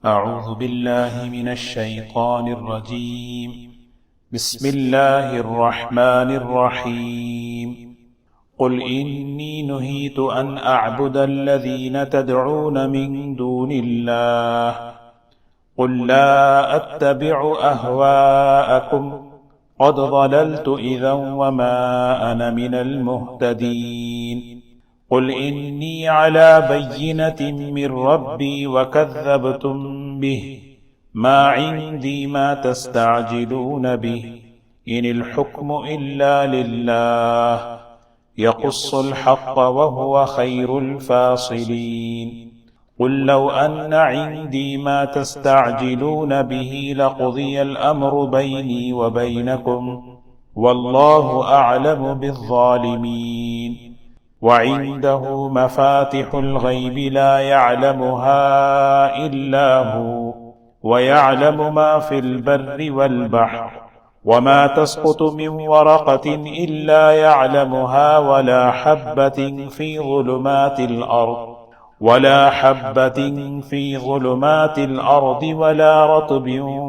أعوذ بالله من الشيطان الرجيم. بسم الله الرحمن الرحيم. قل إني نهيت أن أعبد الذين تدعون من دون الله قل لا أتبع أهواءكم قد ضللت إذا وما أنا من المهتدين. قل إني على بينة من ربي وكذبتم به ما عندي ما تستعجلون به إن الحكم إلا لله يقص الحق وهو خير الفاصلين. قل لو أن عندي ما تستعجلون به لقضي الأمر بيني وبينكم والله أعلم بالظالمين. وعنده مفاتح الغيب لا يعلمها إلا هو ويعلم ما في البر والبحر وما تسقط من ورقة إلا يعلمها ولا حبة في ظلمات الأرض ولا رطب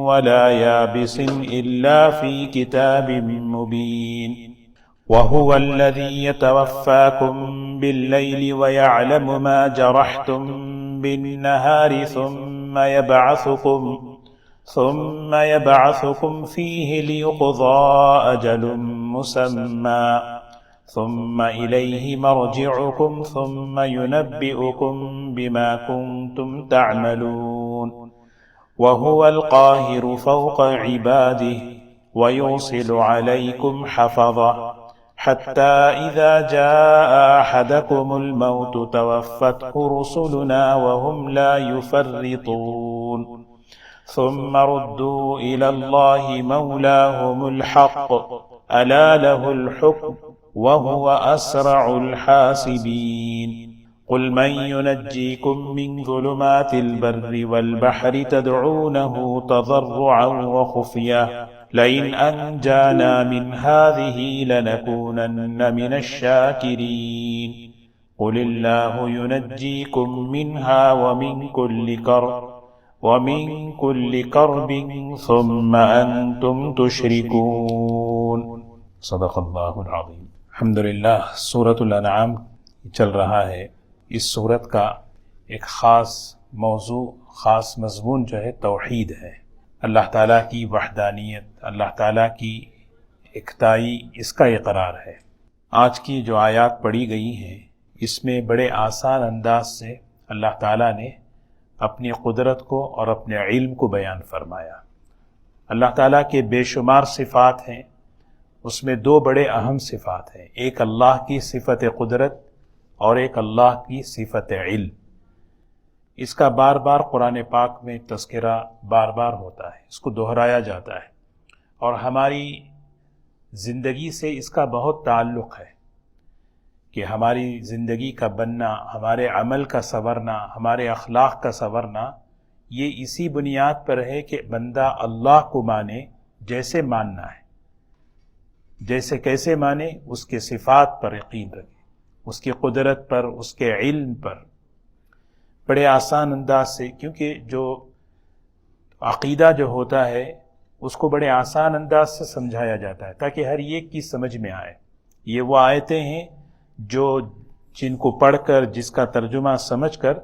ولا يابس إلا في كتاب مبين. وهو الذي يتوفاكم بالليل ويعلم ما جرحتم بالنهار ثم يبعثكم فيه ليقضى أجل مسمى ثم إليه مرجعكم ثم ينبئكم بما كنتم تعملون. وهو القاهر فوق عباده ويرسل عليكم حفظة حتى إذا جاء أحدكم الموت توفته رسلنا وهم لا يفرطون. ثم ردوا إلى الله مولاهم الحق ألا له الحكم وهو أسرع الحاسبين. قل من ينجيكم من ظلمات البر والبحر تدعونه تضرعا وخفيا لئن أنجانا من هذه لنكونن من الشاكرين. قل الله ينجيكم منها ومن كل كرب ثم أنتم تشركون. صدق اللہ العظیم. الحمدللہ سورۃ الانعام چل رہا ہے. اس سورت کا ایک خاص موضوع، خاص مضمون جو ہے توحید ہے. اللہ تعالیٰ کی وحدانیت، اللہ تعالیٰ کی اکتائی، اس کا اقرار ہے. آج کی جو آیات پڑھی گئی ہیں اس میں بڑے آسان انداز سے اللہ تعالیٰ نے اپنی قدرت کو اور اپنے علم کو بیان فرمایا. اللہ تعالیٰ کے بے شمار صفات ہیں، اس میں دو بڑے اہم صفات ہیں. ایک اللہ کی صفت قدرت اور ایک اللہ کی صفت علم. اس کا بار بار قرآن پاک میں تذکرہ بار بار ہوتا ہے، اس کو دہرایا جاتا ہے، اور ہماری زندگی سے اس کا بہت تعلق ہے کہ ہماری زندگی کا بننا، ہمارے عمل کا سنورنا، ہمارے اخلاق کا سنورنا یہ اسی بنیاد پر ہے کہ بندہ اللہ کو مانے جیسے ماننا ہے، جیسے کیسے مانے، اس کے صفات پر یقین رکھے، اس کی قدرت پر، اس کے علم پر، بڑے آسان انداز سے. کیونکہ جو عقیدہ جو ہوتا ہے اس کو بڑے آسان انداز سے سمجھایا جاتا ہے تاکہ ہر ایک کی سمجھ میں آئے. یہ وہ آیتیں ہیں جن کو پڑھ کر، جس کا ترجمہ سمجھ کر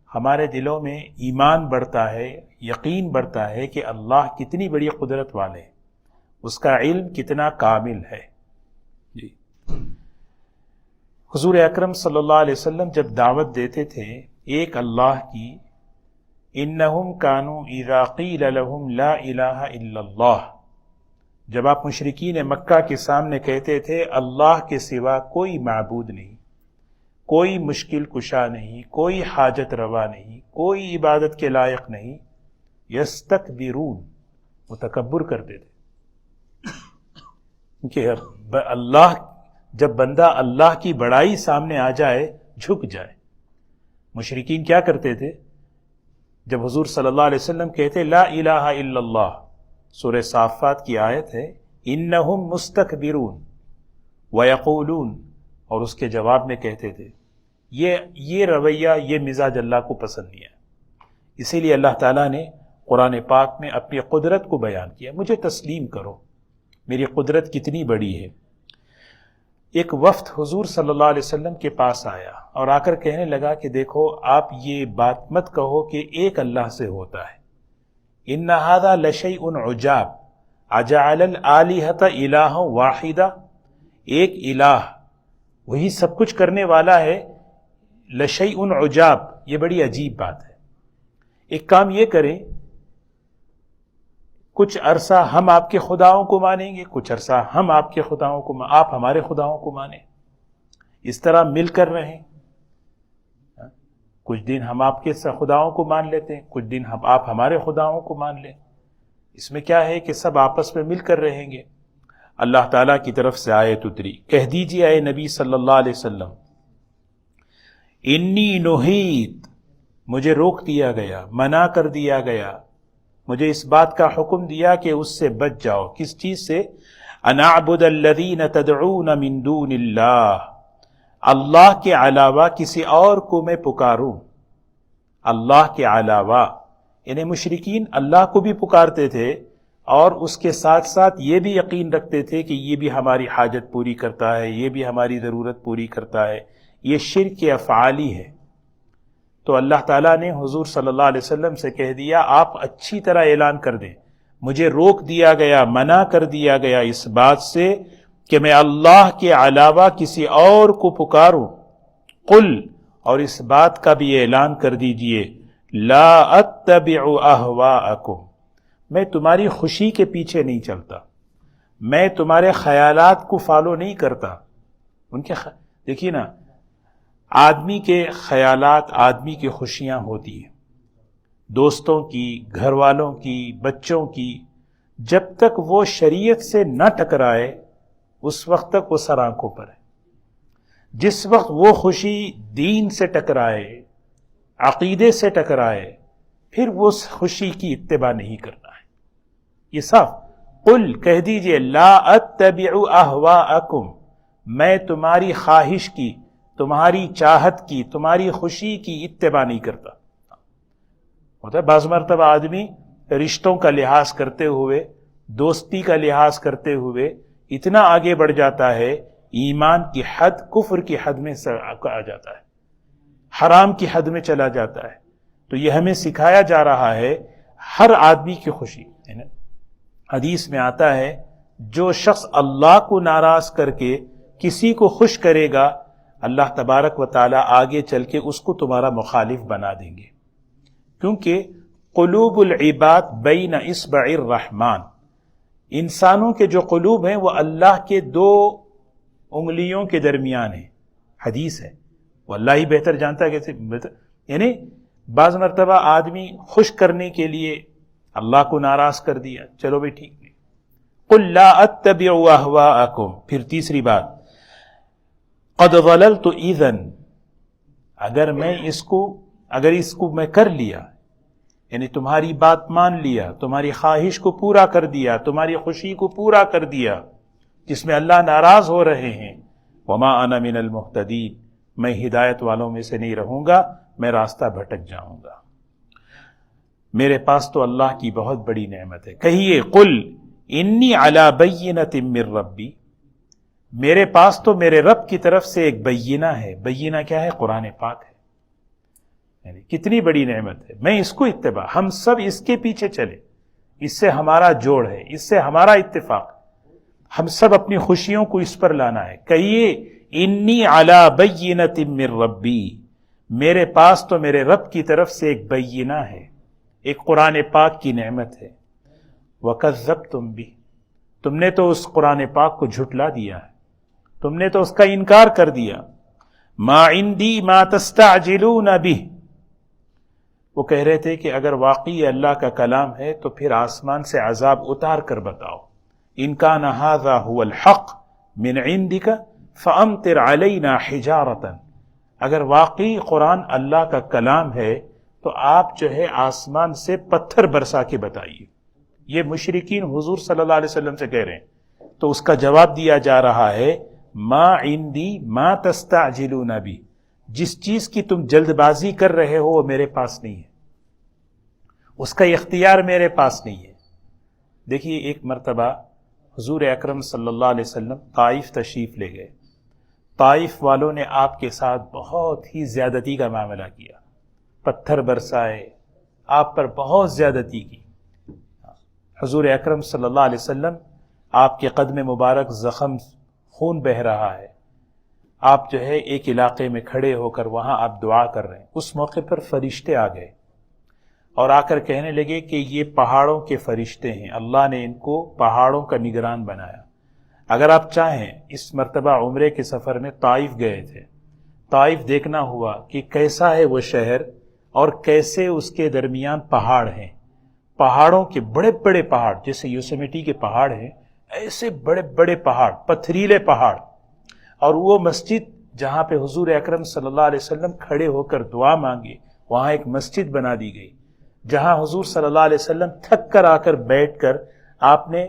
ہمارے دلوں میں ایمان بڑھتا ہے، یقین بڑھتا ہے کہ اللہ کتنی بڑی قدرت والے ہیں، اس کا علم کتنا کامل ہے. جی، حضور اکرم صلی اللہ علیہ وسلم جب دعوت دیتے تھے ایک اللہ کی، انہم کانوا اذا قیل لہم لا الہ الا اللہ، جب آپ مشرکین مکہ کے سامنے کہتے تھے اللہ کے سوا کوئی معبود نہیں، کوئی مشکل کشا نہیں، کوئی حاجت روا نہیں، کوئی عبادت کے لائق نہیں، یستکبرون، وہ تکبر کرتے تھے کہ اللہ، جب بندہ اللہ کی بڑائی سامنے آ جائے جھک جائے. مشرکین کیا کرتے تھے؟ جب حضور صلی اللہ علیہ وسلم کہتے لا الہ الا اللہ، سورہ صافات کی آیت ہے، انہم مستکبرون ویقولون، اور اس کے جواب میں کہتے تھے یہ رویہ، یہ مزاج اللہ کو پسند نہیں ہے. اسی لیے اللہ تعالیٰ نے قرآن پاک میں اپنی قدرت کو بیان کیا، مجھے تسلیم کرو، میری قدرت کتنی بڑی ہے۔ ایک وفد حضور صلی اللہ علیہ وسلم کے پاس آیا اور آ کر کہنے لگا کہ دیکھو آپ یہ بات مت کہو کہ ایک اللہ سے ہوتا ہے، ان ھذا لشیء عجاب اجعل الآلہۃ الہا واحدہ، ایک الہ وہی سب کچھ کرنے والا ہے، لشیء عجاب، یہ بڑی عجیب بات ہے۔ ایک کام یہ کریں، کچھ عرصہ ہم آپ کے خداؤں کو مانیں گے، کچھ عرصہ ہم آپ کے خداؤں کو آپ ہمارے خداؤں کو مانیں، اس طرح مل کر رہیں، کچھ دن ہم آپ کے خداؤں کو مان لیتے ہیں، کچھ دن آپ ہمارے خداؤں کو مان لیں، اس میں کیا ہے کہ سب آپس میں مل کر رہیں گے۔ اللہ تعالیٰ کی طرف سے آیت اتری، کہہ دیجیے اے نبی صلی اللہ علیہ وسلم، انی نہیت، مجھے روک دیا گیا، منع کر دیا گیا، مجھے اس بات کا حکم دیا کہ اس سے بچ جاؤ، کس چیز سے؟ ان اعبد الذین تدعون من دون اللہ، اللہ کے علاوہ کسی اور کو میں پکاروں، اللہ کے علاوہ، یعنی مشرکین اللہ کو بھی پکارتے تھے اور اس کے ساتھ ساتھ یہ بھی یقین رکھتے تھے کہ یہ بھی ہماری حاجت پوری کرتا ہے، یہ بھی ہماری ضرورت پوری کرتا ہے، یہ شرک افعالی ہے۔ تو اللہ تعالیٰ نے حضور صلی اللہ علیہ وسلم سے کہہ دیا آپ اچھی طرح اعلان کر دیں، مجھے روک دیا گیا، منع کر دیا گیا اس بات سے کہ میں اللہ کے علاوہ کسی اور کو پکاروں، قل، اور اس بات کا بھی اعلان کر دیجئے، لا اتبع اہواءکم، میں تمہاری خوشی کے پیچھے نہیں چلتا، میں تمہارے خیالات کو فالو نہیں کرتا۔ ان کے دیکھیے نا، آدمی کے خیالات، آدمی کی خوشیاں ہوتی ہیں، دوستوں کی، گھر والوں کی، بچوں کی، جب تک وہ شریعت سے نہ ٹکرائے اس وقت تک وہ سر آنکھوں پر ہے۔ جس وقت وہ خوشی دین سے ٹکرائے، عقیدے سے ٹکرائے، پھر وہ خوشی کی اتباع نہیں کرنا ہے۔ یہ صاف، قل، کہہ دیجئے، لا اتبع اہواءکم، میں تمہاری خواہش کی، تمہاری چاہت کی، تمہاری خوشی کی اتباع نہیں کرتا۔ ہوتا ہے بعض مرتبہ آدمی رشتوں کا لحاظ کرتے ہوئے، دوستی کا لحاظ کرتے ہوئے اتنا آگے بڑھ جاتا ہے، ایمان کی حد کفر کی حد میں آ جاتا ہے، حرام کی حد میں چلا جاتا ہے۔ تو یہ ہمیں سکھایا جا رہا ہے ہر آدمی کی خوشی، حدیث میں آتا ہے جو شخص اللہ کو ناراض کر کے کسی کو خوش کرے گا، اللہ تبارک و تعالی آگے چل کے اس کو تمہارا مخالف بنا دیں گے، کیونکہ قلوب العباد بین اصبع الرحمن، انسانوں کے جو قلوب ہیں وہ اللہ کے دو انگلیوں کے درمیان ہیں، حدیث ہے، وہ اللہ ہی بہتر جانتا ہے کیسے یعنی بعض مرتبہ آدمی خوش کرنے کے لیے اللہ کو ناراض کر دیا، چلو بھائی ٹھیک نہیں، قل لا اتبع اہواءکم۔ پھر تیسری بات، قد ضللت اذا، اگر اس کو میں کر لیا، یعنی تمہاری بات مان لیا، تمہاری خواہش کو پورا کر دیا، تمہاری خوشی کو پورا کر دیا جس میں اللہ ناراض ہو رہے ہیں، وما انا من المہتدین، میں ہدایت والوں میں سے نہیں رہوں گا، میں راستہ بھٹک جاؤں گا۔ میرے پاس تو اللہ کی بہت بڑی نعمت ہے۔ کہیے، قل انی علی بینۃ من ربی، میرے پاس تو میرے رب کی طرف سے ایک بینہ ہے۔ بینہ کیا ہے؟ قرآن پاک ہے، یعنی کتنی بڑی نعمت ہے، میں اس کو اتباع، ہم سب اس کے پیچھے چلے، اس سے ہمارا جوڑ ہے، اس سے ہمارا اتفاق، ہم سب اپنی خوشیوں کو اس پر لانا ہے۔ کہیے، انی علی بینۃ من ربی، میرے پاس تو میرے رب کی طرف سے ایک بینہ ہے، ایک قرآن پاک کی نعمت ہے۔ وَكَذَّبْتُمْ بِهِ، تم نے تو اس قرآن پاک کو جھٹلا دیا ہے، تم نے تو اس کا انکار کر دیا۔ مَا عِنْدِي مَا تَسْتَعْجِلُونَ بِهِ، وہ کہہ رہے تھے کہ اگر واقعی اللہ کا کلام ہے تو پھر آسمان سے عذاب اتار کر بتاؤ۔ إِن كَانَ هَذَا هُوَ الْحَقُّ مِنْ عِنْدِكَ فَأَمْطِرْ عَلَيْنَا حِجَارَةً، اگر واقعی قرآن اللہ کا کلام ہے تو آپ جو ہے آسمان سے پتھر برسا کے بتائیے۔ یہ مشرکین حضور صلی اللہ علیہ وسلم سے کہہ رہے ہیں، تو اس کا جواب دیا جا رہا ہے، ما عندی ما تستعجلون بی، جس چیز کی تم جلد بازی کر رہے ہو وہ میرے پاس نہیں ہے۔ اس کا اختیار میرے پاس نہیں ہے۔ دیکھیے ایک مرتبہ حضور اکرم صلی اللہ علیہ وسلم طائف تشریف لے گئے، طائف والوں نے آپ کے ساتھ بہت ہی زیادتی کا معاملہ کیا، پتھر برسائے، آپ پر بہت زیادتی کی۔ حضور اکرم صلی اللہ علیہ وسلم آپ کے قدم مبارک زخم، خون بہہ رہا ہے، آپ جو ہے ایک علاقے میں کھڑے ہو کر وہاں آپ دعا کر رہے ہیں۔ اس موقع پر فرشتے آ گئے اور آ کر کہنے لگے کہ یہ پہاڑوں کے فرشتے ہیں، اللہ نے ان کو پہاڑوں کا نگران بنایا۔ اگر آپ چاہیں، اس مرتبہ عمرے کے سفر میں طائف گئے تھے، طائف دیکھنا ہوا کہ کیسا ہے وہ شہر اور کیسے اس کے درمیان پہاڑ ہیں، پہاڑوں کے بڑے بڑے پہاڑ، جیسے یوسیمیٹی کے پہاڑ ہیں، ایسے بڑے بڑے پہاڑ، پتھریلے پہاڑ، اور وہ مسجد جہاں پہ حضور اکرم صلی اللہ علیہ وسلم کھڑے ہو کر دعا مانگے، وہاں ایک مسجد بنا دی گئی، جہاں حضور صلی اللہ علیہ وسلم تھک کر آ کر بیٹھ کر آپ نے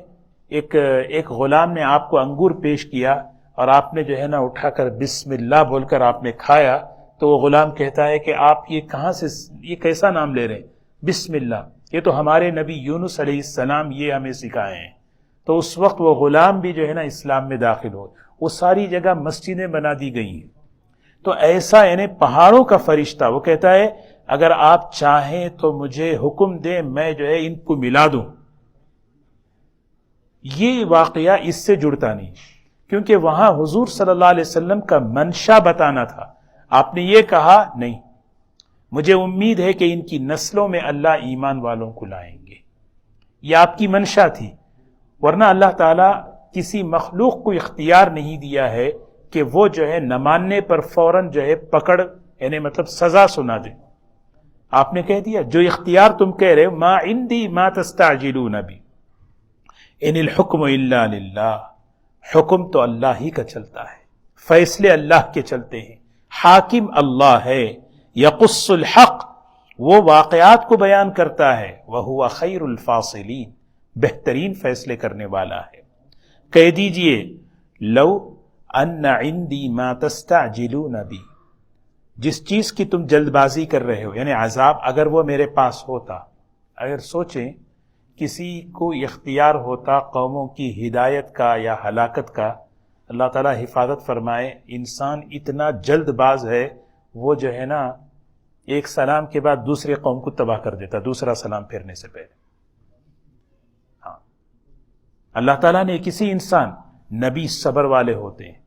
ایک غلام نے آپ کو انگور پیش کیا اور آپ نے جو ہے نا اٹھا کر بسم اللہ بول کر آپ نے کھایا، تو وہ غلام کہتا ہے کہ آپ یہ کہاں سے، یہ کیسا نام لے رہے ہیں، بسم اللہ، یہ تو ہمارے نبی یونس علیہ السلام یہ ہمیں سکھائے ہیں۔ تو اس وقت وہ غلام بھی جو ہے نا اسلام میں داخل ہو۔ وہ ساری جگہ مسجدیں بنا دی گئی ہیں۔ تو ایسا یعنی پہاڑوں کا فرشتہ وہ کہتا ہے اگر آپ چاہیں تو مجھے حکم دیں، میں جو ہے ان کو ملا دوں۔ یہ واقعہ اس سے جڑتا نہیں، کیونکہ وہاں حضور صلی اللہ علیہ وسلم کا منشا بتانا تھا۔ آپ نے یہ کہا نہیں، مجھے امید ہے کہ ان کی نسلوں میں اللہ ایمان والوں کو لائیں گے، یہ آپ کی منشا تھی۔ ورنہ اللہ تعالیٰ کسی مخلوق کو اختیار نہیں دیا ہے کہ وہ جو ہے نہ ماننے پر فوراً جو ہے پکڑ، یعنی مطلب سزا سنا دے۔ آپ نے کہہ دیا جو اختیار تم کہہ رہے ہو، ما عندی ما تستعجلون بی ان الحکم الا للہ، حکم تو اللہ ہی کا چلتا ہے، فیصلے اللہ کے چلتے ہیں، حاکم اللہ ہے، یقص الحق، وہ واقعات کو بیان کرتا ہے، وہو خیر الفاصلین، بہترین فیصلے کرنے والا ہے۔ کہہ دیجئے لو ان عندی ما تستعجلون بی، جس چیز کی تم جلد بازی کر رہے ہو یعنی عذاب، اگر وہ میرے پاس ہوتا۔ اگر سوچیں کسی کو اختیار ہوتا قوموں کی ہدایت کا یا ہلاکت کا، اللہ تعالیٰ حفاظت فرمائے، انسان اتنا جلد باز ہے، وہ جو ہے نا ایک سلام کے بعد دوسرے قوم کو تباہ کر دیتا، دوسرا سلام پھیرنے سے پہلے۔ ہاں، اللہ تعالیٰ نے کسی انسان، نبی صبر والے ہوتے ہیں۔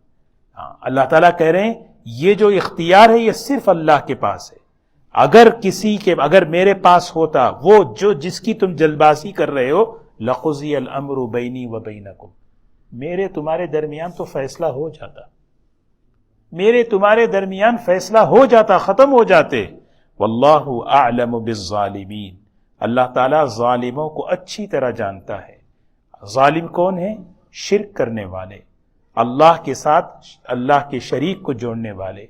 ہاں، اللہ تعالیٰ کہہ رہے ہیں یہ جو اختیار ہے یہ صرف اللہ کے پاس ہے۔ اگر میرے پاس ہوتا، وہ جو جس کی تم جلد بازی کر رہے ہو، لقضی الامر بینی و بینکم، میرے تمہارے درمیان تو فیصلہ ہو جاتا، میرے تمہارے درمیان فیصلہ ہو جاتا، ختم ہو جاتے۔ واللہ اعلم بالظالمین، اللہ تعالیٰ ظالموں کو اچھی طرح جانتا ہے۔ ظالم کون ہیں؟ شرک کرنے والے، اللہ کے ساتھ اللہ کے شریک کو جوڑنے والے،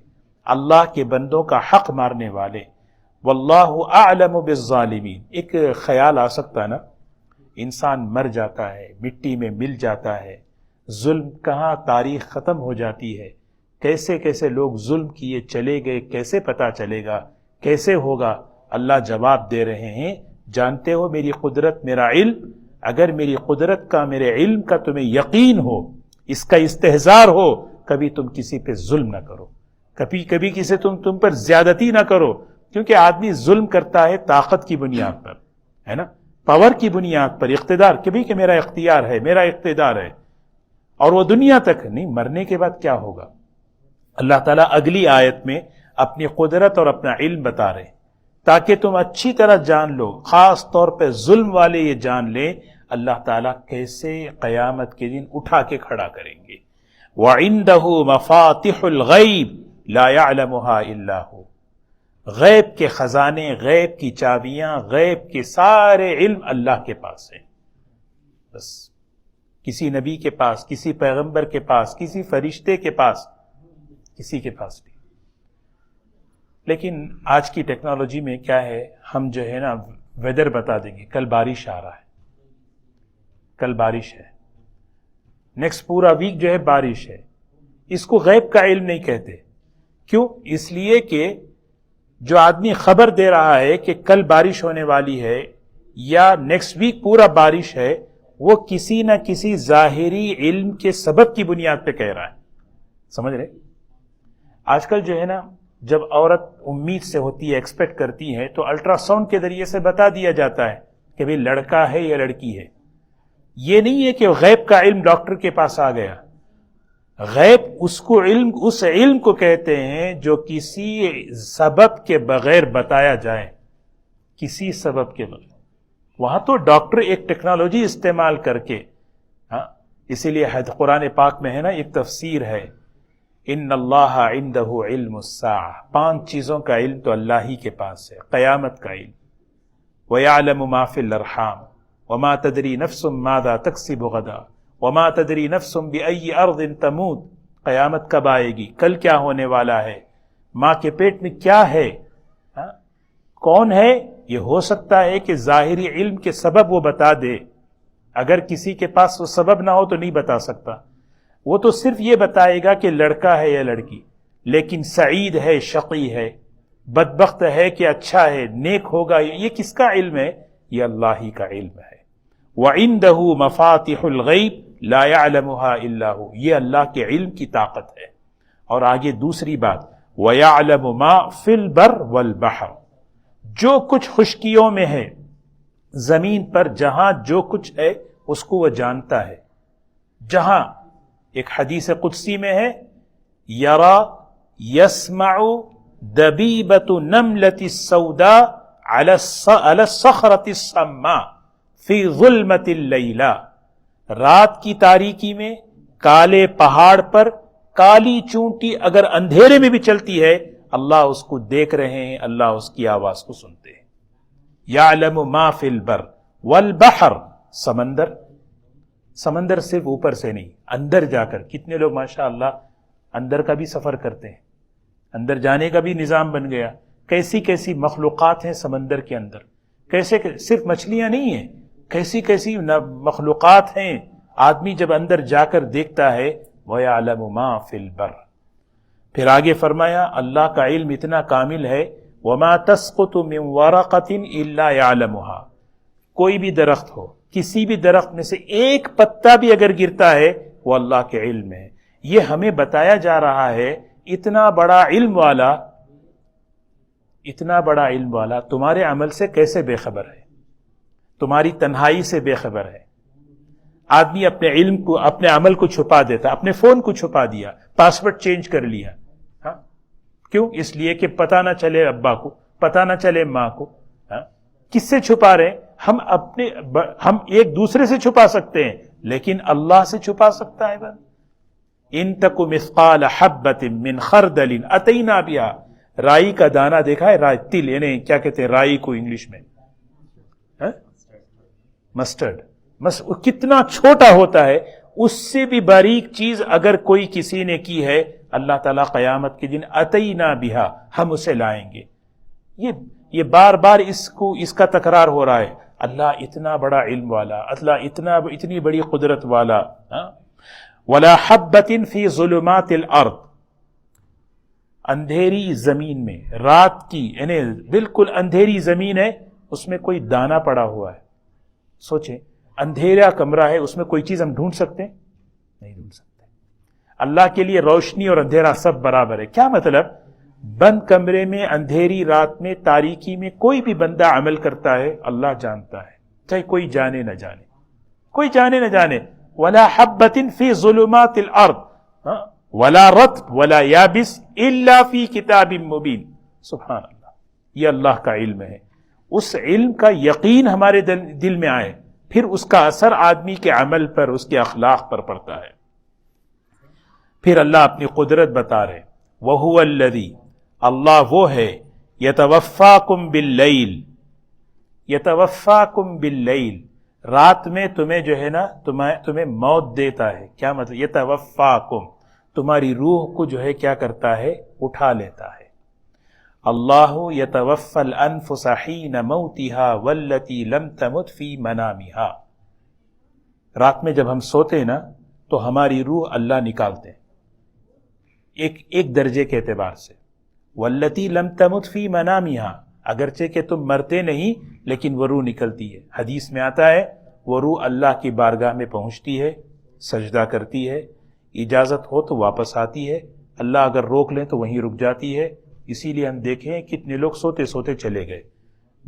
اللہ کے بندوں کا حق مارنے والے۔ واللہ اعلم بالظالمین، ایک خیال آ سکتا نا، انسان مر جاتا ہے، مٹی میں مل جاتا ہے، ظلم کہاں تاریخ ختم ہو جاتی ہے، کیسے کیسے لوگ ظلم کیے چلے گئے، کیسے پتہ چلے گا، کیسے ہوگا؟ اللہ جواب دے رہے ہیں، جانتے ہو میری قدرت، میرا علم، اگر میری قدرت کا، میرے علم کا تمہیں یقین ہو، اس کا استحضار ہو، کبھی تم کسی پہ ظلم نہ کرو، کبھی کسی تم پر زیادتی نہ کرو، کیونکہ آدمی ظلم کرتا ہے طاقت کی بنیاد پر، ہے نا، پاور کی بنیاد پر، اقتدار، کبھی کہ میرا اختیار ہے، میرا اقتدار ہے، اور وہ دنیا تک نہیں، مرنے کے بعد کیا ہوگا؟ اللہ تعالیٰ اگلی آیت میں اپنی قدرت اور اپنا علم بتا رہے ہیں تاکہ تم اچھی طرح جان لو، خاص طور پہ ظلم والے یہ جان لیں اللہ تعالیٰ کیسے قیامت کے دن اٹھا کے کھڑا کریں گے۔ وَعِندَهُ مَفَاتِحُ الْغَيْبِ لَا يَعْلَمُهَا إِلَّا هُوَ، غیب کے خزانے، غیب کی چابیاں، غیب کے سارے علم اللہ کے پاس ہیں، بس کسی نبی کے پاس، کسی پیغمبر کے پاس، کسی فرشتے کے پاس، کسی کے پاس نہیں۔ لیکن آج کی ٹیکنالوجی میں کیا ہے، ہم جو ہے نا ویدر بتا دیں گے، کل بارش آ رہا ہے، کل بارش ہے، نیکسٹ پورا ویک جو ہے بارش ہے، اس کو غیب کا علم نہیں کہتے۔ کیوں؟ اس لیے کہ جو آدمی خبر دے رہا ہے کہ کل بارش ہونے والی ہے، یا نیکسٹ ویک پورا بارش ہے، وہ کسی نہ کسی ظاہری علم کے سبب کی بنیاد پہ کہہ رہا ہے. سمجھ رہے؟ آج کل جو ہے نا، جب عورت امید سے ہوتی ہے، ایکسپیکٹ کرتی ہے، تو الٹرا ساؤنڈ کے ذریعے سے بتا دیا جاتا ہے کہ بھئی لڑکا ہے یا لڑکی ہے. یہ نہیں ہے کہ غیب کا علم ڈاکٹر کے پاس آ گیا. غیب اس علم کو کہتے ہیں جو کسی سبب کے بغیر بتایا جائے، کسی سبب کے بغیر. وہاں تو ڈاکٹر ایک ٹیکنالوجی استعمال کر کے، ہاں، اسی لیے قرآن پاک میں ہے نا ایک تفسیر ہے، ان اللہ عندہ علم الساعہ، 5 چیزوں کا علم تو اللہ ہی کے پاس ہے. قیامت کا علم، وَيَعْلَمُ مَا فِي الْأَرْحَامِ وَمَا تَدْرِي نَفْسٌ مَاذَا تَكْسِبُ غَدًا وَمَا تَدْرِي نَفْسٌ بِأَيِّ أَرْضٍ تَمُوتُ. قیامت کب آئے گی، کل کیا ہونے والا ہے، ماں کے پیٹ میں کیا ہے، کون ہے. یہ ہو سکتا ہے کہ ظاہری علم کے سبب وہ بتا دے، اگر کسی کے پاس وہ سبب نہ ہو تو نہیں بتا سکتا. وہ تو صرف یہ بتائے گا کہ لڑکا ہے یا لڑکی، لیکن سعید ہے، شقی ہے، بدبخت ہے کہ اچھا ہے، نیک ہوگا، یہ کس کا علم ہے؟ یہ اللہ ہی کا علم ہے. وَعِندَهُ مَفَاتِحُ الْغَيْبِ لَا يَعْلَمُهَا إِلَّا هُ، یہ اللہ کے علم کی طاقت ہے. اور آگے دوسری بات، وَيَعْلَمُ مَا فِي الْبَرِّ وَالْبَحْرِ، جو کچھ خشکیوں میں ہے، زمین پر جہاں جو کچھ ہے اس کو وہ جانتا ہے. جہاں ایک حدیث قدسی میں ہے، یرا یسمع دبیبۃ نملۃ السوداء علی الصخرۃ الصماء فی ظلمۃ اللیلہ. رات کی تاریکی میں کالے پہاڑ پر کالی چونٹی اگر اندھیرے میں بھی چلتی ہے، اللہ اس کو دیکھ رہے ہیں، اللہ اس کی آواز کو سنتے ہیں. یعلم ما فی البر والبحر، سمندر صرف اوپر سے نہیں، اندر جا کر. کتنے لوگ ماشاء اللہ اندر کا بھی سفر کرتے ہیں، اندر جانے کا بھی نظام بن گیا. کیسی کیسی مخلوقات ہیں سمندر کے اندر، کیسے صرف مچھلیاں نہیں ہیں، کیسی کیسی مخلوقات ہیں. آدمی جب اندر جا کر دیکھتا ہے، وَيَعْلَمُ مَا فِي الْبَرِّ. پھر آگے فرمایا اللہ کا علم اتنا کامل ہے، وَمَا تَسْقُطُ مِنْ وَرَقَةٍ إِلَّا يَعْلَمُهَا، کوئی بھی درخت ہو، کسی بھی درخت میں سے ایک پتا بھی اگر گرتا ہے وہ اللہ کے علم ہے. یہ ہمیں بتایا جا رہا ہے اتنا بڑا علم والا تمہارے عمل سے کیسے بے خبر ہے، تمہاری تنہائی سے بے خبر ہے. آدمی اپنے علم کو، اپنے عمل کو چھپا دیتا، اپنے فون کو چھپا دیا، پاسورڈ چینج کر لیا. ہاں، کیوں؟ اس لیے کہ پتہ نہ چلے ابا کو، پتہ نہ چلے ماں کو. ہاں، کس سے چھپا رہے ہیں ہم ایک دوسرے سے چھپا سکتے ہیں، لیکن اللہ سے چھپا سکتا ہے بس. ان تک مثقال حبۃ من خردل اتینا بہا. رائی کا دانہ دیکھا ہے؟ رائی، تل، یعنی کیا کہتے ہیں رائی کو انگلش میں؟ مسٹرڈ. کتنا چھوٹا ہوتا ہے، اس سے بھی باریک چیز اگر کوئی کسی نے کی ہے، اللہ تعالیٰ قیامت کے دن اتینا بہا، ہم اسے لائیں گے. یہ بار بار اس کا تکرار ہو رہا ہے. اللہ اتنا بڑا علم والا، اللہ اتنی بڑی قدرت والا. وَلَا حَبَّةٍ فِي ظُلُمَاتِ الْأَرْضِ، اندھیری زمین میں، رات کی یعنی بالکل اندھیری زمین ہے، اس میں کوئی دانہ پڑا ہوا ہے. سوچیں، اندھیرا کمرہ ہے، اس میں کوئی چیز ہم ڈھونڈ سکتے ہیں؟ نہیں ڈھونڈ سکتے. اللہ کے لیے روشنی اور اندھیرا سب برابر ہے. کیا مطلب؟ بند کمرے میں، اندھیری رات میں، تاریکی میں کوئی بھی بندہ عمل کرتا ہے، اللہ جانتا ہے، چاہے کوئی جانے نہ جانے، کوئی جانے نہ جانے. وَلَا حَبَّةٍ فِي ظُلُمَاتِ الْأَرْضِ وَلَا رَطْبٍ وَلَا يَابِسٍ إِلَّا فِي كِتَابٍ مُبِينٍ. سبحان اللہ، یہ اللہ کا علم ہے. اس علم کا یقین ہمارے دل میں آئے، پھر اس کا اثر آدمی کے عمل پر، اس کے اخلاق پر پڑتا ہے. پھر اللہ اپنی قدرت بتا رہے، وَهُوَ الَّذِي، اللہ وہ ہے، يَتَوَفَّاكُمْ بِاللَّيْلِ، يَتَوَفَّاكُمْ بِاللَّيْلِ، رات میں تمہیں جو ہے نا تمہیں موت دیتا ہے. کیا مطلب؟ يَتَوَفَّاكُمْ، تمہاری روح کو جو ہے کیا کرتا ہے؟ اٹھا لیتا ہے. اللہ يَتَوَفَّى الْأَنفُسَ حِينَ مَوْتِهَا وَالَّتِي لَمْ تَمُتْ فِي مَنَامِهَا. رات میں جب ہم سوتے نا تو ہماری روح اللہ نکالتے ہیں ایک درجے کے اعتبار سے. وَالَّتِي لَمْ تَمُتْ فِي مَنَامِهَا، اگرچہ کہ تم مرتے نہیں لیکن وہ روح نکلتی ہے. حدیث میں آتا ہے وہ روح اللہ کی بارگاہ میں پہنچتی ہے، سجدہ کرتی ہے، اجازت ہو تو واپس آتی ہے، اللہ اگر روک لیں تو وہیں رک جاتی ہے. اسی لیے ہم دیکھیں کتنے لوگ سوتے سوتے چلے گئے،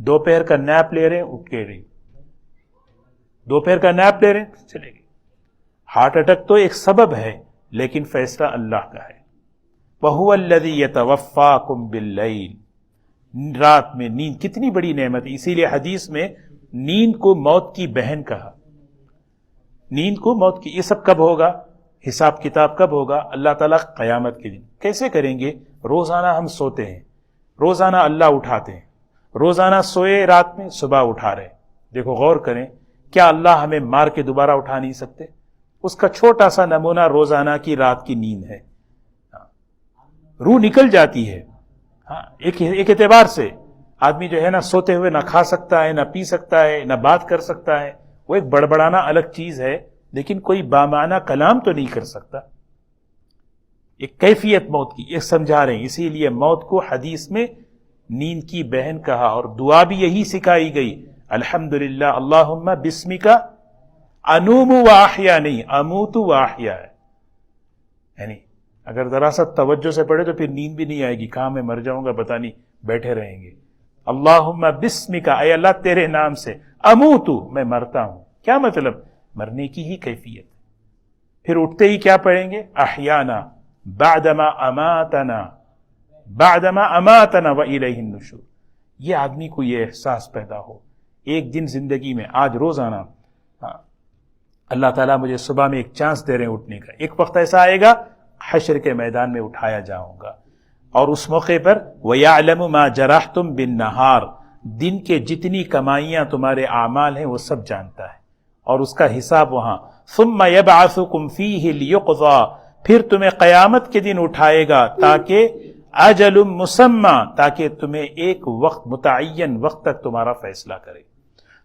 دوپہر کا نیپ لے رہے ہیں اٹھ کے رہی، دوپہر کا نیپ لے رہے ہیں چلے گئے. ہارٹ اٹیک تو ایک سبب ہے لیکن فیصلہ اللہ کا ہے. وَهُوَ الَّذِي يَتَوَفَّاكُمْ بِاللَّيْلِ، رات میں نیند کتنی بڑی نعمت ہے. اسی لیے حدیث میں نیند کو موت کی بہن کہا. نیند کو موت کی، یہ سب کب ہوگا؟ حساب کتاب کب ہوگا؟ اللہ تعالیٰ قیامت کے دن. کیسے کریں گے؟ روزانہ ہم سوتے ہیں، روزانہ اللہ اٹھاتے ہیں، روزانہ سوئے رات میں صبح اٹھا رہے ہیں. دیکھو غور کریں، کیا اللہ ہمیں مار کے دوبارہ اٹھا نہیں سکتے؟ اس کا چھوٹا سا نمونہ روزانہ کی رات کی نیند ہے. روح نکل جاتی ہے. ایک اعتبار سے آدمی جو ہے نا سوتے ہوئے نہ کھا سکتا ہے، نہ پی سکتا ہے، نہ بات کر سکتا ہے. وہ ایک بڑبڑانا الگ چیز ہے لیکن کوئی بامعنی کلام تو نہیں کر سکتا. ایک کیفیت موت کی ایک سمجھا رہے ہیں. اسی لیے موت کو حدیث میں نیند کی بہن کہا، اور دعا بھی یہی سکھائی گئی، الحمدللہ اللہم بسمک انوم و احیا، نہیں اموت و احیا ہے. یعنی اگر ذرا سا توجہ سے پڑھے تو پھر نیند بھی نہیں آئے گی، کہاں میں مر جاؤں گا پتہ نہیں، بیٹھے رہیں گے. اللہم بسمک، اے اللہ تیرے نام سے، اموتو، میں مرتا ہوں. کیا مطلب؟ مرنے کی ہی کیفیت. پھر اٹھتے ہی کیا پڑھیں گے؟ احیانا بعدما اماتنا، بعدما اماتنا والیہ النشور. یہ آدمی کو یہ احساس پیدا ہو ایک دن زندگی میں، آج روزانہ اللہ تعالیٰ مجھے صبح میں ایک چانس دے رہے ہیں اٹھنے کا. ایک وقت ایسا آئے گا حشر کے میدان میں اٹھایا جاؤں گا، اور اس موقع پر وَيَعْلَمُ مَا جَرَحْتُمْ بِالنَّهَارِ، دن کے جتنی کمائیاں تمہارے اعمال ہیں وہ سب جانتا ہے، اور اس کا حساب وہاں. ثُمَّ يَبْعَثُكُمْ فِيهِ لِيُقْضَى، پھر تمہیں قیامت کے دن اٹھائے گا تاکہ اجل مسمى، تاکہ تمہیں ایک وقت متعین وقت تک تمہارا فیصلہ کرے.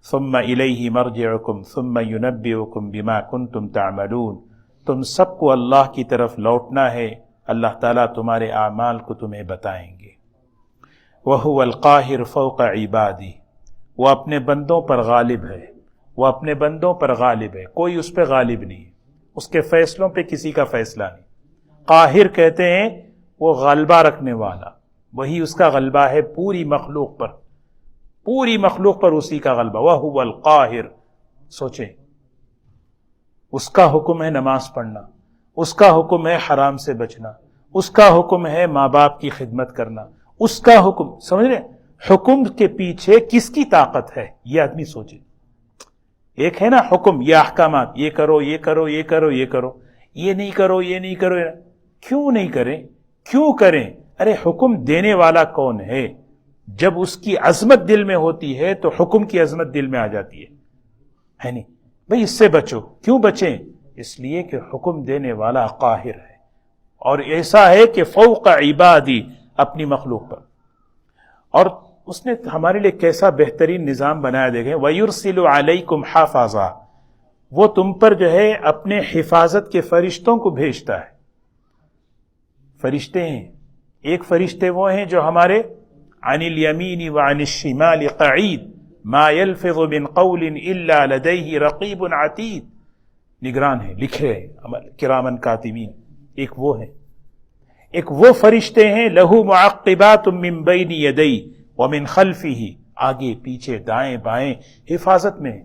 ثم الیہ مرجعکم ثم ینبئکم بما کنتم تعملون، تم سب کو اللہ کی طرف لوٹنا ہے، اللہ تعالیٰ تمہارے اعمال کو تمہیں بتائیں گے. وَهُوَ الْقَاهِرُ فَوْقَ عِبَادِهِ، وہ اپنے بندوں پر غالب ہے، وہ اپنے بندوں پر غالب ہے، کوئی اس پہ غالب نہیں ہے، اس کے فیصلوں پہ کسی کا فیصلہ نہیں. قاہر کہتے ہیں وہ غلبہ رکھنے والا، وہی اس کا غلبہ ہے پوری مخلوق پر، پوری مخلوق پر اسی کا غلبہ. وَهُوَ الْقَاهِرُ، سوچیں، اس کا حکم ہے نماز پڑھنا، اس کا حکم ہے حرام سے بچنا، اس کا حکم ہے ماں باپ کی خدمت کرنا، اس کا حکم، سمجھ رہے ہیں؟ حکم کے پیچھے کس کی طاقت ہے یہ آدمی سوچے. ایک ہے نا حکم، یہ احکامات، یہ کرو یہ کرو یہ کرو یہ کرو، یہ نہیں کرو یہ نہیں کرو. کیوں نہیں کریں؟ کیوں کریں؟ ارے حکم دینے والا کون ہے؟ جب اس کی عظمت دل میں ہوتی ہے تو حکم کی عظمت دل میں آ جاتی ہے نہیں؟ بھئی اس سے بچو. کیوں بچیں؟ اس لیے کہ حکم دینے والا قاہر ہے، اور ایسا ہے کہ فوق عبادی، اپنی مخلوق پر. اور اس نے ہمارے لیے کیسا بہترین نظام بنایا، دیکھیں، وَيُرْسِلُ عَلَيْكُمْ حَافَظًا، وہ تم پر جو ہے اپنے حفاظت کے فرشتوں کو بھیجتا ہے. فرشتے ہیں، ایک فرشتے وہ ہیں جو ہمارے عن الیمین وعن الشمال قعید ما یلفظ من قول الا لدیہ رقیب عتید، نگران ہے، لکھے کرامن کاتبین. ایک وہ ہیں، ایک وہ فرشتے ہیں لہو معقبات من بین یدی ومن خلفہ، آگے پیچھے دائیں بائیں حفاظت میں.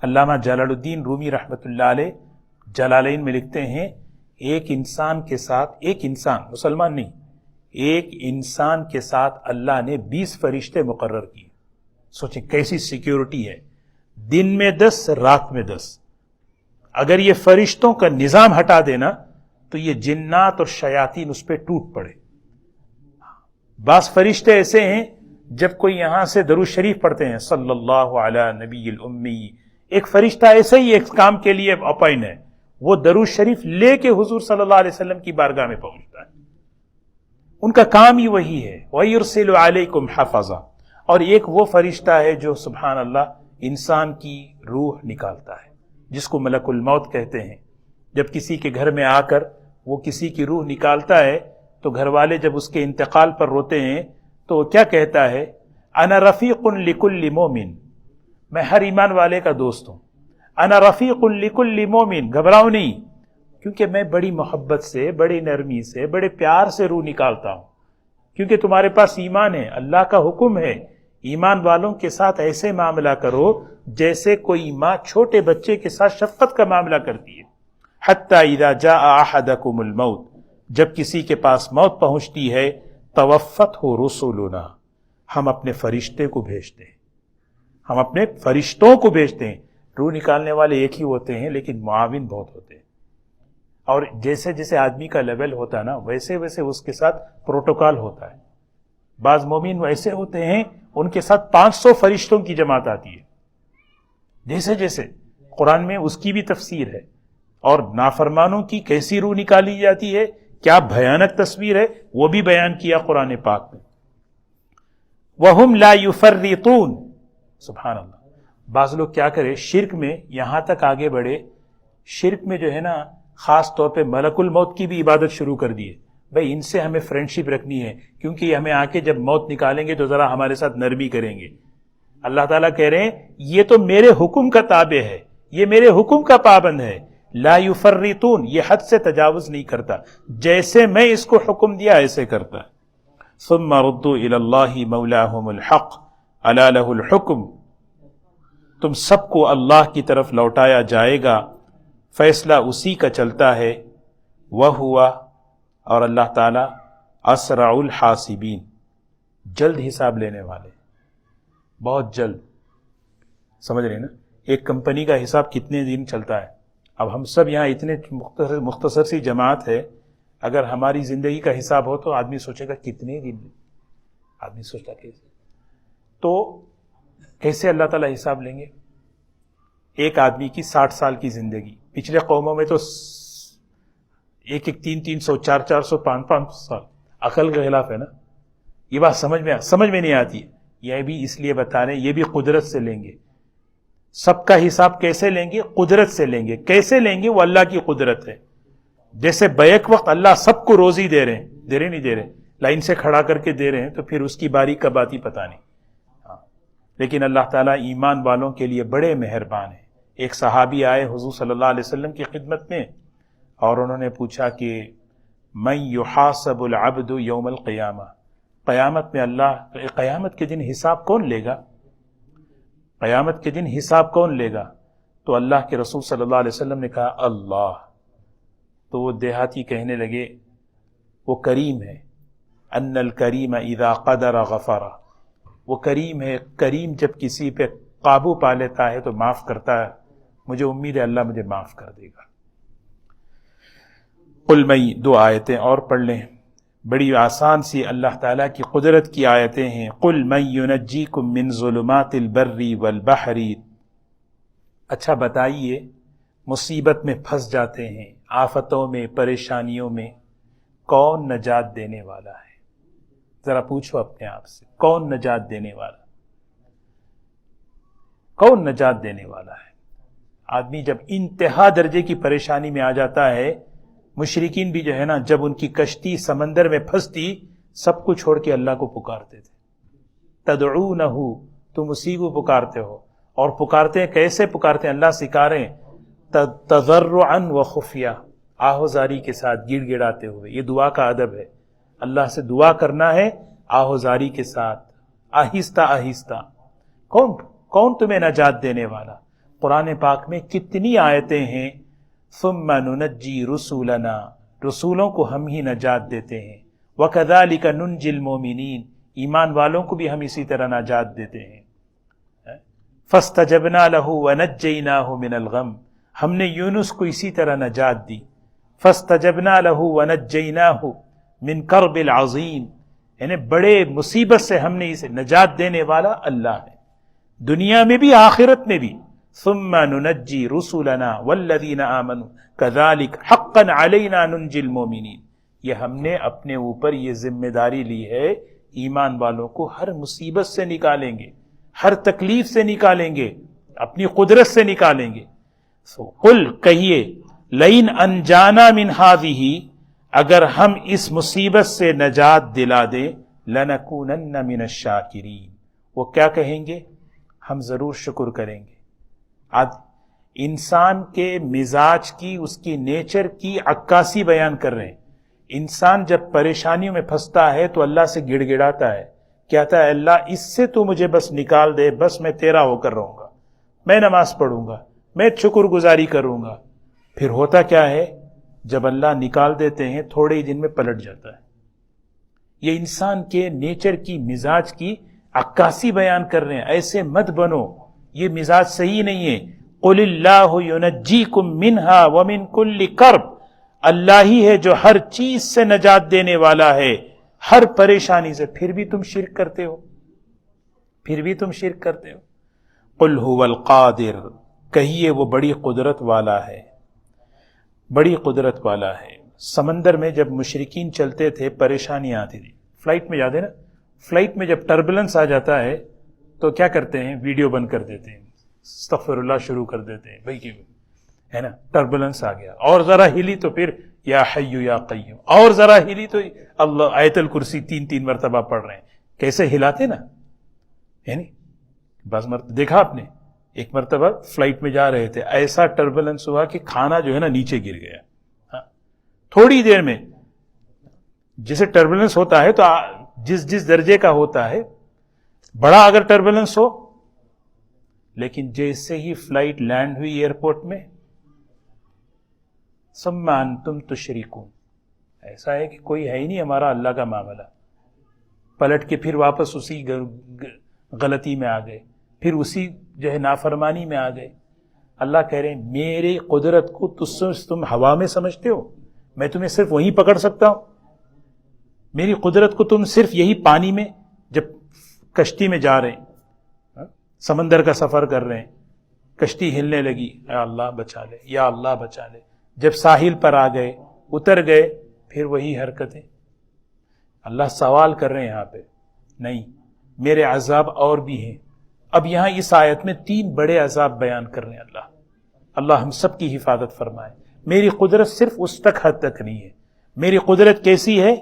علامہ جلال الدین رومی رحمۃ اللہ علیہ جلالین میں لکھتے ہیں، ایک انسان کے ساتھ، ایک انسان مسلمان نہیں، ایک انسان کے ساتھ اللہ نے 20 فرشتے مقرر کیے. سوچیں کیسی سیکیورٹی ہے، دن میں 10 رات میں 10. اگر یہ فرشتوں کا نظام ہٹا دینا تو یہ جنات اور شیاطین اس پہ ٹوٹ پڑے. بعض فرشتے ایسے ہیں جب کوئی یہاں سے درود شریف پڑھتے ہیں صلی اللہ علی نبی الامی، ایک فرشتہ ایسے ہی ایک کام کے لیے اپائن ہے، وہ درود شریف لے کے حضور صلی اللہ علیہ وسلم کی بارگاہ میں پہنچتا ہے. ان کا کام ہی وہی ہے، وَيُرْسِلُ عَلَيْكُمْ حَفَظًا. اور ایک وہ فرشتہ ہے جو سبحان اللہ انسان کی روح نکالتا ہے، جس کو ملک الموت کہتے ہیں. جب کسی کے گھر میں آ کر وہ کسی کی روح نکالتا ہے تو گھر والے جب اس کے انتقال پر روتے ہیں تو کیا کہتا ہے؟ انا رفیق لکل مومن، میں ہر ایمان والے کا دوست ہوں. انا رفیق لکل مومن، گھبراؤ نہیں، کیونکہ میں بڑی محبت سے، بڑی نرمی سے، بڑے پیار سے روح نکالتا ہوں، کیونکہ تمہارے پاس ایمان ہے، اللہ کا حکم ہے ایمان والوں کے ساتھ ایسے معاملہ کرو جیسے کوئی ماں چھوٹے بچے کے ساتھ شفقت کا معاملہ کرتی ہے. حتی اذا جاء احدکم الموت، جب کسی کے پاس موت پہنچتی ہے، توفتہ رسولنا، ہم اپنے فرشتے کو بھیجتے ہیں، ہم اپنے فرشتوں کو بھیجتے ہیں. روح نکالنے والے ایک ہی ہوتے ہیں لیکن معاون بہت ہوتے ہیں، اور جیسے جیسے آدمی کا لیول ہوتا ہے نا ویسے ویسے اس کے ساتھ پروٹوکال ہوتا ہے. بعض مومن ایسے ہوتے ہیں ان کے ساتھ 500 فرشتوں کی جماعت آتی ہے، جیسے جیسے قرآن میں اس کی بھی تفسیر ہے. اور نافرمانوں کی کیسی روح نکالی جاتی ہے، کیا بھیانک تصویر ہے، وہ بھی بیان کیا قرآن پاک میں. وَهُمْ لَا يُفَرِّطُونَ، سبحان اللہ. بعض لوگ کیا کرے، شرک میں یہاں تک آگے بڑھے، شرک میں جو ہے نا خاص طور پہ ملک الموت کی بھی عبادت شروع کر دی ہے. بھئی ان سے ہمیں فرینڈشپ رکھنی ہے، کیونکہ یہ ہمیں آ کے جب موت نکالیں گے تو ذرا ہمارے ساتھ نرمی کریں گے. اللہ تعالیٰ کہہ رہے ہیں یہ تو میرے حکم کا تابع ہے، یہ میرے حکم کا پابند ہے. لا یفرطون، یہ حد سے تجاوز نہیں کرتا، جیسے میں اس کو حکم دیا ایسے کرتا. ثم ردوا الی اللہ مولاہم الحق الا لہ الحکم، تم سب کو اللہ کی طرف لوٹایا جائے گا، فیصلہ اسی کا چلتا ہے. وہوا، اور اللہ تعالی اسرع الحاسبین، جلد حساب لینے والے، بہت جلد. سمجھ رہے نا، ایک کمپنی کا حساب کتنے دن چلتا ہے. اب ہم سب یہاں اتنے مختصر سی جماعت ہے، اگر ہماری زندگی کا حساب ہو تو آدمی سوچے گا کتنے دن، آدمی سوچتا کیسے. تو کیسے اللہ تعالیٰ حساب لیں گے؟ ایک آدمی کی 60 سال کی زندگی، پچھلے قوموں میں تو 300 400 500 سال، عقل کے خلاف ہے نا. یہ بات سمجھ میں نہیں آتی. یہ بھی اس لیے بتا رہے ہیں یہ بھی قدرت سے لیں گے. سب کا حساب کیسے لیں گے؟ قدرت سے لیں گے. کیسے لیں گے؟ وہ اللہ کی قدرت ہے. جیسے بیک وقت اللہ سب کو روزی دے رہے نہیں دے رہے، لائن سے کھڑا کر کے دے رہے ہیں، تو پھر اس کی باری کب آتی پتہ نہیں. لیکن اللہ تعالیٰ ایمان والوں کے لیے بڑے مہربان ہیں. ایک صحابی آئے حضور صلی اللہ علیہ وسلم کی خدمت میں، اور انہوں نے پوچھا کہ من یحاسب العبد یوم القیامہ، قیامت میں قیامت کے دن حساب کون لے گا؟ قیامت کے دن حساب کون لے گا؟ تو اللہ کے رسول صلی اللہ علیہ وسلم نے کہا اللہ. تو وہ دیہاتی کہنے لگے وہ کریم ہے، ان الکریم اذا قدر غفر، وہ کریم ہے، کریم جب کسی پہ قابو پا لیتا ہے تو معاف کرتا ہے. مجھے امید ہے اللہ مجھے معاف کر دے گا. قل میں 2 آیتیں اور پڑھ لیں، بڑی آسان سی اللہ تعالیٰ کی قدرت کی آیتیں ہیں. قل من ینجیکم من ظلمات البر والبحر، اچھا بتائیے مصیبت میں پھنس جاتے ہیں، آفتوں میں، پریشانیوں میں، کون نجات دینے والا ہے؟ ذرا پوچھو اپنے آپ سے، کون نجات دینے والا؟ کون نجات دینے والا ہے؟ آدمی جب انتہا درجے کی پریشانی میں آ جاتا ہے، مشرکین بھی جو ہے نا جب ان کی کشتی سمندر میں پھنستی سب کو چھوڑ کے اللہ کو پکارتے تھے. تدعونہ، تم اسی کو پکارتے ہو. اور پکارتے ہیں کیسے پکارتے ہیں؟ اللہ سکھا رہے ہیں، تضرعا و خفیہ، آہوزاری کے ساتھ، گڑ گڑاتے ہوئے. یہ دعا کا ادب ہے، اللہ سے دعا کرنا ہے آہوزاری کے ساتھ، آہستہ آہستہ. کون تمہیں نجات دینے والا؟ قرآن پاک میں کتنی آیتیں ہیں، ثم ننجی رسولنا، رسولوں کو ہم ہی نجات دیتے ہیں. وکذالک ننجی المؤمنین، ایمان والوں کو بھی ہم اسی طرح نجات دیتے ہیں. فاستجبنا له ونجیناہ من الغم، ہم نے یونس کو اسی طرح نجات دی. فاستجبنا له ونجیناہ من کرب العظیم، یعنی بڑے مصیبت سے ہم نے اسے نجات دینے والا اللہ ہے، دنیا میں بھی آخرت میں بھی. ثم ننجی رسولنا والذین آمنوا کذالک حقا علینا ننجی المؤمنین، یہ ہم نے اپنے اوپر یہ ذمہ داری لی ہے، ایمان والوں کو ہر مصیبت سے نکالیں گے، ہر تکلیف سے نکالیں گے، اپنی قدرت سے نکالیں گے. قل کہیے، لئن انجانا من ہذہ، اگر ہم اس مصیبت سے نجات دلا دیں، لَنَكُونَنَّ مِنَ الشَّاكِرِينَ، وہ کیا کہیں گے؟ ہم ضرور شکر کریں گے۔ آج انسان کے مزاج کی، اس کی نیچر کی عکاسی بیان کر رہے ہیں۔ انسان جب پریشانیوں میں پھنستا ہے تو اللہ سے گڑ گڑاتا ہے، کہتا ہے اللہ اس سے تو مجھے بس نکال دے، بس میں تیرا ہو کر رہوں گا، میں نماز پڑھوں گا، میں شکر گزاری کروں گا۔ پھر ہوتا کیا ہے؟ جب اللہ نکال دیتے ہیں تھوڑے ہی دن میں پلٹ جاتا ہے۔ یہ انسان کے نیچر کی، مزاج کی عکاسی بیان کر رہے ہیں۔ ایسے مت بنو، یہ مزاج صحیح نہیں ہے۔ قل اللہ ینجیکم منہا ومن کل کرب، اللہ ہی ہے جو ہر چیز سے نجات دینے والا ہے، ہر پریشانی سے۔ پھر بھی تم شرک کرتے ہو، پھر بھی تم شرک کرتے ہو۔ قل هو القادر، کہیے وہ بڑی قدرت والا ہے، بڑی قدرت والا ہے۔ سمندر میں جب مشرکین چلتے تھے پریشانیاں آتی تھی، فلائٹ میں جاتے نا، فلائٹ میں جب ٹربولنس آ جاتا ہے تو کیا کرتے ہیں؟ ویڈیو بند کر دیتے ہیں، استغفر اللہ شروع کر دیتے ہیں، بھائی ہے نا، ٹربولنس آ گیا، اور ذرا ہلی تو پھر یا حی یا قیوم، اور ذرا ہلی تو اللہ آیت الکرسی 3 مرتبہ پڑھ رہے ہیں۔ کیسے ہلاتے نا، یعنی بعض مرتبہ دیکھا آپ نے، ایک مرتبہ فلائٹ میں جا رہے تھے، ایسا ٹربولنس ہوا کہ کھانا جو ہے نا نیچے گر گیا۔ ہاں، تھوڑی دیر میں جسے ٹربولنس ہوتا ہے تو جس درجے کا ہوتا ہے، بڑا اگر ٹربولنس ہو، لیکن جیسے ہی فلائٹ لینڈ ہوئی ایئرپورٹ میں، ثم انتم تشرکون، ایسا ہے کہ کوئی ہے ہی نہیں ہمارا اللہ کا معاملہ، پلٹ کے پھر واپس اسی غلطی میں آ گئے، پھر اسی جو ہے نافرمانی میں آ گئے۔ اللہ کہہ رہے ہیں میری قدرت کو تم ہوا میں سمجھتے ہو، میں تمہیں صرف وہیں پکڑ سکتا ہوں۔ میری قدرت کو تم صرف یہی پانی میں، جب کشتی میں جا رہے ہیں، سمندر کا سفر کر رہے ہیں، کشتی ہلنے لگی، یا اللہ بچا لے، یا اللہ بچا لے، جب ساحل پر آ گئے، اتر گئے، پھر وہی حرکتیں۔ اللہ سوال کر رہے ہیں یہاں پہ، نہیں میرے عذاب اور بھی ہیں۔ اب یہاں اس آیت میں 3 بڑے عذاب بیان کر رہے ہیں اللہ ہم سب کی حفاظت فرمائے۔ میری قدرت صرف اس تک حد تک نہیں ہے۔ میری قدرت کیسی ہے؟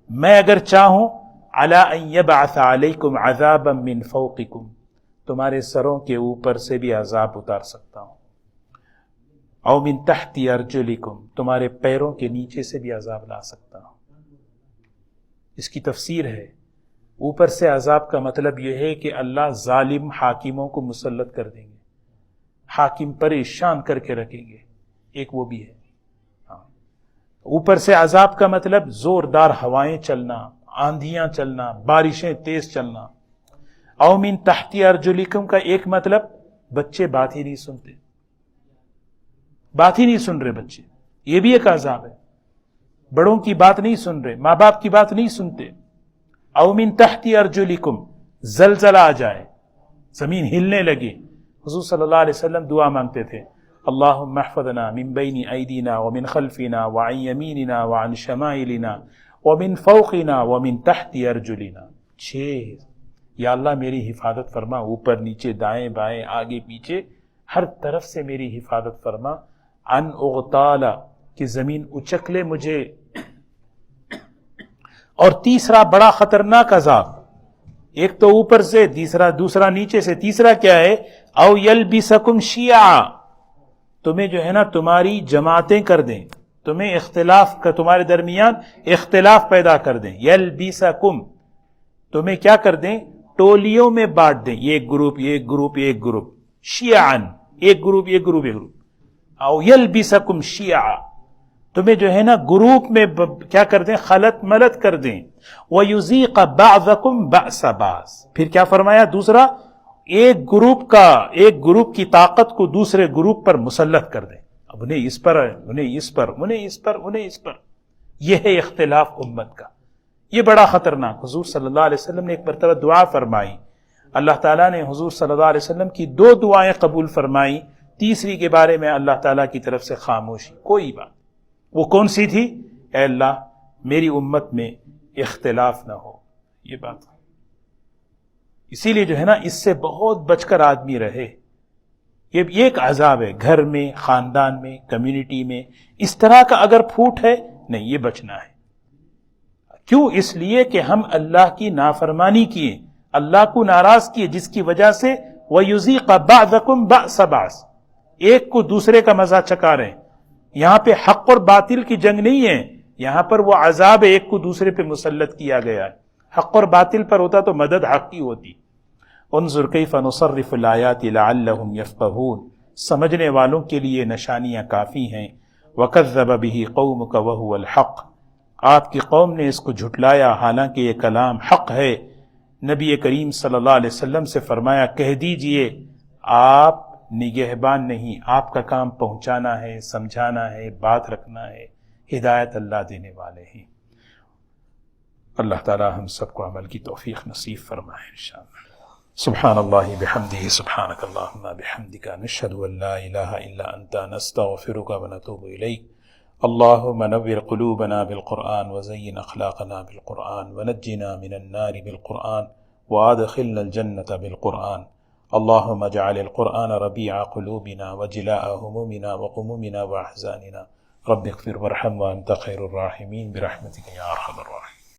میں اگر چاہوں علی ان یبعث علیکم عذابا من فوقکم، تمہارے سروں کے اوپر سے بھی عذاب اتار سکتا ہوں، او من تحت ارجلکم، تمہارے پیروں کے نیچے سے بھی عذاب لا سکتا ہوں۔ اس کی تفسیر ہے، اوپر سے عذاب کا مطلب یہ ہے کہ اللہ ظالم حاکموں کو مسلط کر دیں گے، حاکم پریشان کر کے رکھیں گے، ایک وہ بھی ہے۔ اوپر سے عذاب کا مطلب زوردار ہوائیں چلنا، آندھیاں چلنا، بارشیں تیز چلنا۔ او من تحت ارجلکم کا ایک مطلب بچے بات ہی نہیں سنتے، بات ہی نہیں سن رہے بچے، یہ بھی ایک عذاب ہے۔ بڑوں کی بات نہیں سن رہے، ماں باپ کی بات نہیں سنتے۔ او من تحت ارجلکم، زلزلہ آ جائے، زمین ہلنے لگے۔ حضور صلی اللہ علیہ وسلم دعا مانگتے تھے، اللہم احفظنا من بین ایدینا ومن خلفنا وعن یمیننا وعن شمائلنا ومن فوقنا ومن تحت ارجلنا۔ 6، یا اللہ میری حفاظت فرما، اوپر نیچے دائیں بائیں آگے پیچھے ہر طرف سے میری حفاظت فرما۔ ان اغتالا، کہ زمین اچک لے مجھے۔ اور تیسرا بڑا خطرناک عذاب، ایک تو اوپر سے، دوسرا نیچے سے، تیسرا کیا ہے؟ او یلبسکم شیعا، تمہیں جو ہے نا تمہاری جماعتیں کر دیں، تمہیں اختلاف کا، تمہارے درمیان اختلاف پیدا کر دیں۔ یلبسکم، تمہیں کیا کر دیں؟ ٹولیوں میں بانٹ دیں، یہ ایک گروپ، یہ ایک گروپ، یہ ایک گروپ، شیعان، ایک گروپ، یہ گروپ، یہ گروپ۔ او یلبسکم شیعا، تمہیں جو ہے نا گروپ میں کیا کر دیں؟ خلط ملت کر دیں۔ وَيُذِيقَ بَعْضَكُمْ بَأْسَ بَعْضٍ، پھر کیا فرمایا دوسرا؟ ایک گروپ کی طاقت کو دوسرے گروپ پر مسلط کر دیں، اب انہیں اس پر، انہیں اس پر، انہیں اس پر، انہیں اس پر۔ یہ ہے اختلاف امت کا، یہ بڑا خطرناک۔ حضور صلی اللہ علیہ وسلم نے ایک مرتبہ دعا فرمائی، اللہ تعالیٰ نے حضور صلی اللہ علیہ وسلم کی 2 دعائیں قبول فرمائی، تیسری کے بارے میں اللہ تعالیٰ کی طرف سے خاموشی، کوئی بات۔ وہ کون سی تھی؟ اے اللہ میری امت میں اختلاف نہ ہو، یہ بات۔ اسی لیے جو ہے نا اس سے بہت بچ کر آدمی رہے۔ یہ ایک عذاب ہے، گھر میں، خاندان میں، کمیونٹی میں اس طرح کا اگر پھوٹ ہے، نہیں، یہ بچنا ہے۔ کیوں؟ اس لیے کہ ہم اللہ کی نافرمانی کیے، اللہ کو ناراض کیے، جس کی وجہ سے وَيُذِيقَ بَعْضَكُمْ بَأْسَ بَعْضٍ، ایک کو دوسرے کا مزہ چکا رہے ہیں۔ یہاں پہ حق اور باطل کی جنگ نہیں ہے، یہاں پر وہ عذاب ایک کو دوسرے پہ مسلط کیا گیا ہے۔ حق اور باطل پر ہوتا تو مدد حق کی ہوتی۔ انظر کیف نصرف الآیات لعلہم یفقہون، سمجھنے والوں کے لیے نشانیاں کافی ہیں۔ وکذب بہ قومک وہو الحق، آپ کی قوم نے اس کو جھٹلایا حالانکہ یہ کلام حق ہے۔ نبی کریم صلی اللہ علیہ وسلم سے فرمایا کہہ دیجئے آپ نگہبان نہیں، آپ کا کام پہنچانا ہے، سمجھانا ہے، بات رکھنا ہے، ہدایت اللہ دینے والے ہیں۔ اللہ تعالی ہم سب کو عمل کی توفیق نصیب فرمائے انشاءاللہ۔ سبحان اللہ بحمدہ، سبحانک اللہم بحمدک، نشہد ان لا الہ الا انت، نستغفرک ونتوب الیک۔ اللہم نور قلوبنا بالقرآن وزین اخلاقنا بالقرآن ونجنا من النار بالقرآن وادخلنا الجنة بالقرآن۔ اللہم اجعل القرآن ربیع قلوبنا وجلاء همومنا وغمومنا واحزاننا۔ رب اغفر وارحم وانت خیر الراحمین برحمتک یا ارحم الراحمین۔